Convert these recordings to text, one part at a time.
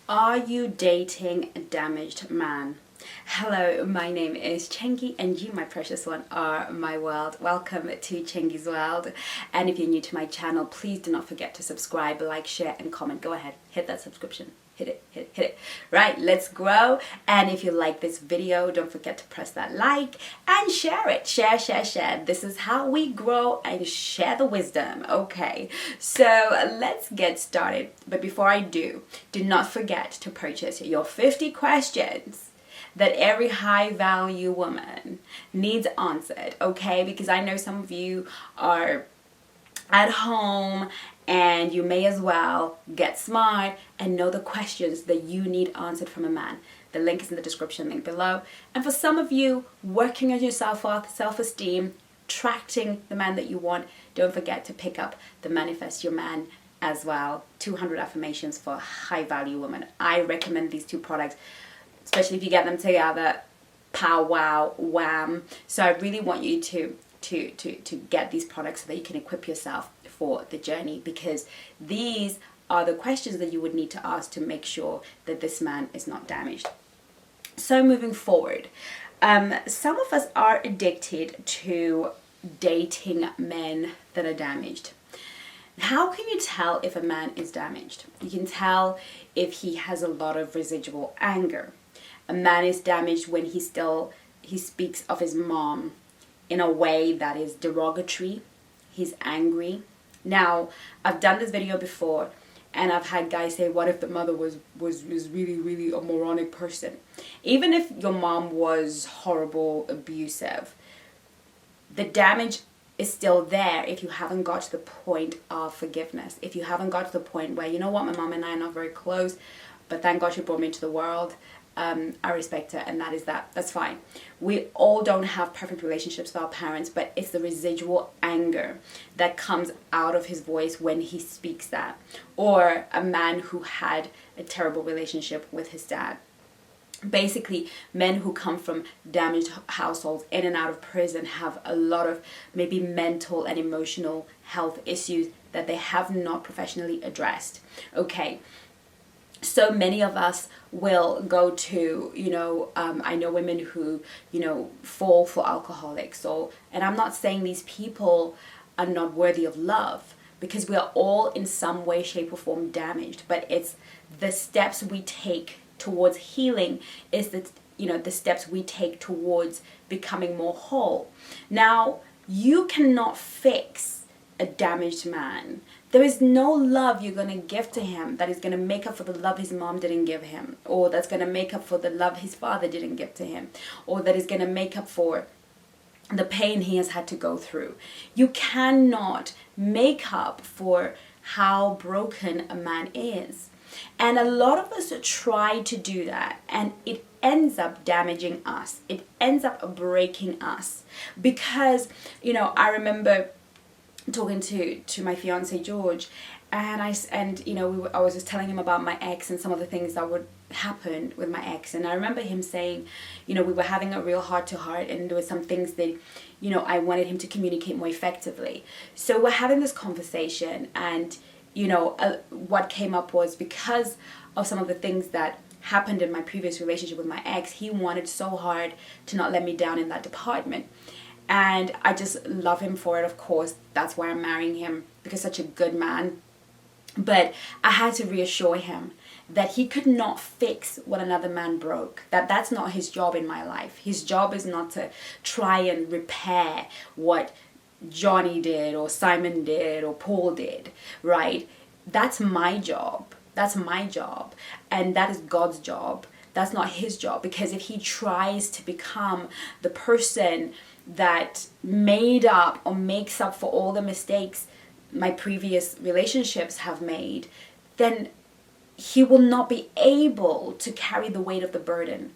Are you dating a damaged man? Hello, my name is Chengi and you, my precious one, are my world. Welcome to Chengi'S world. And if you're new to my channel, please do not forget to subscribe, like, share and comment. Go ahead, hit that subscription. Hit it. Right, let's grow. And if you like this video, don't forget to press that like and share it. Share. This is how we grow and share the wisdom. Okay, so let's get started. But before I do not forget to purchase your 50 questions that every high value woman needs answered, okay? Because I know some of you are at home and you may as well get smart and know the questions that you need answered from a man. The link is in the description link below. And for some of you working on your self-worth, self-esteem, attracting the man that you want, don't forget to pick up the Manifest Your Man as well. 200 affirmations for high value women. I recommend these two products, especially if you get them together. Pow, wow, wham. So I really want you to get these products so that you can equip yourself for the journey, because these are the questions that you would need to ask to make sure that this man is not damaged. So moving forward, some of us are addicted to dating men that are damaged. How can you tell if a man is damaged? You can tell if he has a lot of residual anger. A man is damaged when he speaks of his mom in a way that is derogatory. He's angry. Now, I've done this video before and I've had guys say, what if the mother was really a moronic person? Even if your mom was horrible, abusive, the damage is still there if you haven't got to the point of forgiveness. If you haven't got to the point where, you know what, my mom and I are not very close, but thank God she brought me into the world. I respect her, and that is that. That's fine. We all don't have perfect relationships with our parents, but it's the residual anger that comes out of his voice when he speaks that. Or a man who had a terrible relationship with his dad. Basically, men who come from damaged households, in and out of prison, have a lot of maybe mental and emotional health issues that they have not professionally addressed. Okay. So many of us will go to, I know women who, fall for alcoholics. And I'm not saying these people are not worthy of love, because we are all in some way, shape or form damaged. But it's the steps we take towards healing is the steps we take towards becoming more whole. Now, you cannot fix a damaged man. There is no love you're going to give to him that is going to make up for the love his mom didn't give him, or that's going to make up for the love his father didn't give to him, or that is going to make up for the pain he has had to go through. You cannot make up for how broken a man is. And a lot of us try to do that, and it ends up damaging us. It ends up breaking us. Because, I remember talking to my fiance George, and I was just telling him about my ex and some of the things that would happen with my ex. And I remember him saying, we were having a real heart-to-heart, and there were some things that I wanted him to communicate more effectively. So we're having this conversation, and what came up was, because of some of the things that happened in my previous relationship with my ex, he wanted so hard to not let me down in that department. And I just love him for it, of course. That's why I'm marrying him, because such a good man. But I had to reassure him that he could not fix what another man broke. That's not his job in my life. His job is not to try and repair what Johnny did or Simon did or Paul did, right? That's my job. That's my job. And that is God's job. That's not his job. Because if he tries to become the person that made up or makes up for all the mistakes my previous relationships have made, then he will not be able to carry the weight of the burden.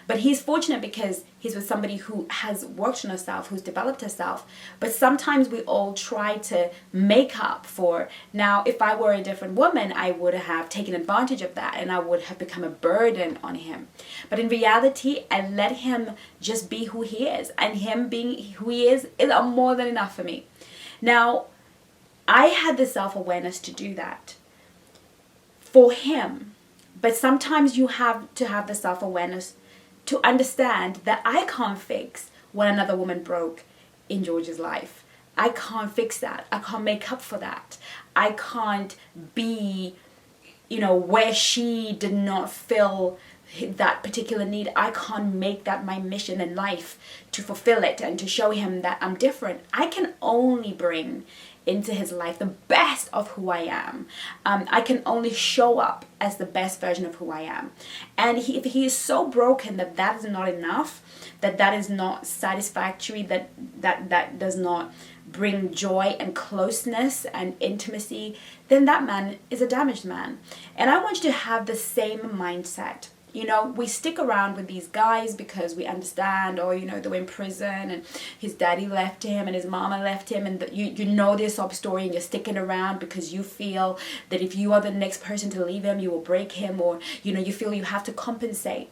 But he's fortunate because he's with somebody who has worked on herself, who's developed herself. But sometimes we all try to make up for. Now, if I were a different woman, I would have taken advantage of that and I would have become a burden on him. But in reality, I let him just be who he is. And him being who he is more than enough for me. Now, I had the self-awareness to do that. For him, But sometimes you have to have the self-awareness to understand that I can't fix what another woman broke in George's life. I can't fix that. I can't make up for that. I can't be, where she did not fill that particular need. I can't make that my mission in life to fulfill it and to show him that I'm different. I can only bring into his life the best of who I am. I can only show up as the best version of who I am. And if he is so broken that is not enough, that is not satisfactory, that does not bring joy and closeness and intimacy, then that man is a damaged man. And I want you to have the same mindset. We stick around with these guys because we understand, or, they were in prison and his daddy left him and his mama left him, and you know their sob story, and you're sticking around because you feel that if you are the next person to leave him, you will break him, or, you feel you have to compensate.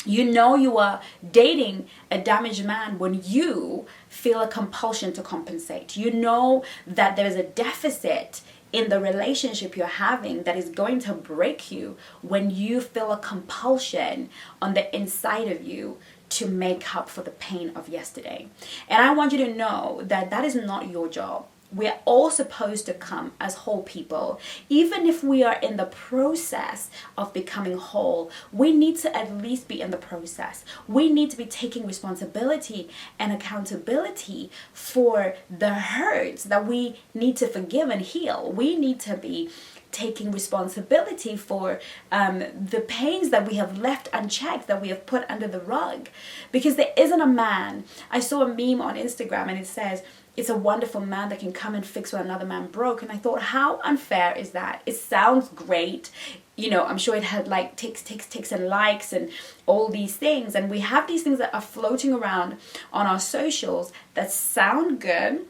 You are dating a damaged man when you feel a compulsion to compensate. You know that there is a deficit in the relationship you're having that is going to break you when you feel a compulsion on the inside of you to make up for the pain of yesterday. And I want you to know that is not your job. We're all supposed to come as whole people. Even if we are in the process of becoming whole, we need to at least be in the process. We need to be taking responsibility and accountability for the hurts that we need to forgive and heal. We need to be taking responsibility for the pains that we have left unchecked, that we have put under the rug. Because there isn't a man. I saw a meme on Instagram and it says, it's a wonderful man that can come and fix what another man broke. And I thought, how unfair is that? It sounds great. I'm sure it had like ticks and likes and all these things. And we have these things that are floating around on our socials that sound good,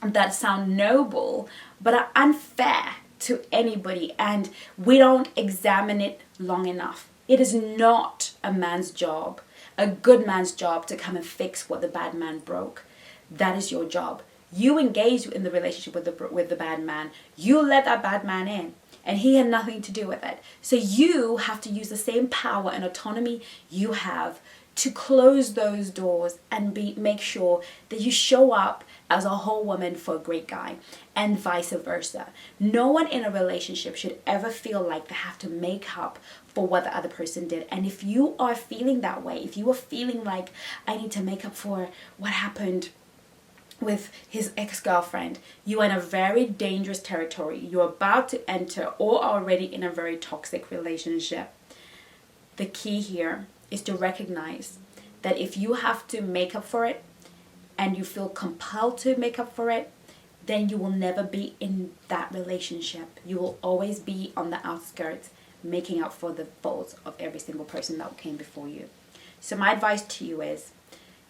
that sound noble, but are unfair to anybody. And we don't examine it long enough. It is not a man's job, a good man's job, to come and fix what the bad man broke. That is your job. You engage in the relationship with the bad man. You let that bad man in, and he had nothing to do with it. So you have to use the same power and autonomy you have to close those doors and make sure that you show up as a whole woman for a great guy, and vice versa. No one in a relationship should ever feel like they have to make up for what the other person did. And if you are feeling that way, if you are feeling like I need to make up for what happened with his ex-girlfriend, you are in a very dangerous territory. You're about to enter or already in a very toxic relationship. The key here is to recognize that if you have to make up for it and you feel compelled to make up for it, then you will never be in that relationship. You will always be on the outskirts, making up for the faults of every single person that came before you. So my advice to you is,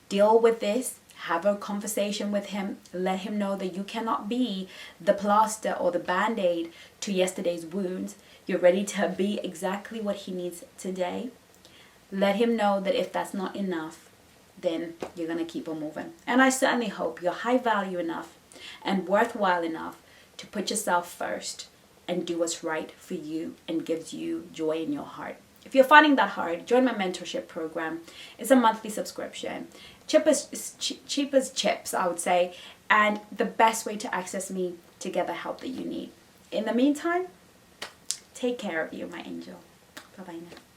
deal with this. Have a conversation with him. Let him know that you cannot be the plaster or the band-aid to yesterday's wounds. You're ready to be exactly what he needs today. Let him know that if that's not enough, then you're going to keep on moving. And I certainly hope you're high value enough and worthwhile enough to put yourself first and do what's right for you and gives you joy in your heart. If you're finding that hard, join my mentorship program. It's a monthly subscription. Cheap as chips, I would say, and the best way to access me to get the help that you need. In the meantime, take care of you, my angel. Bye-bye now.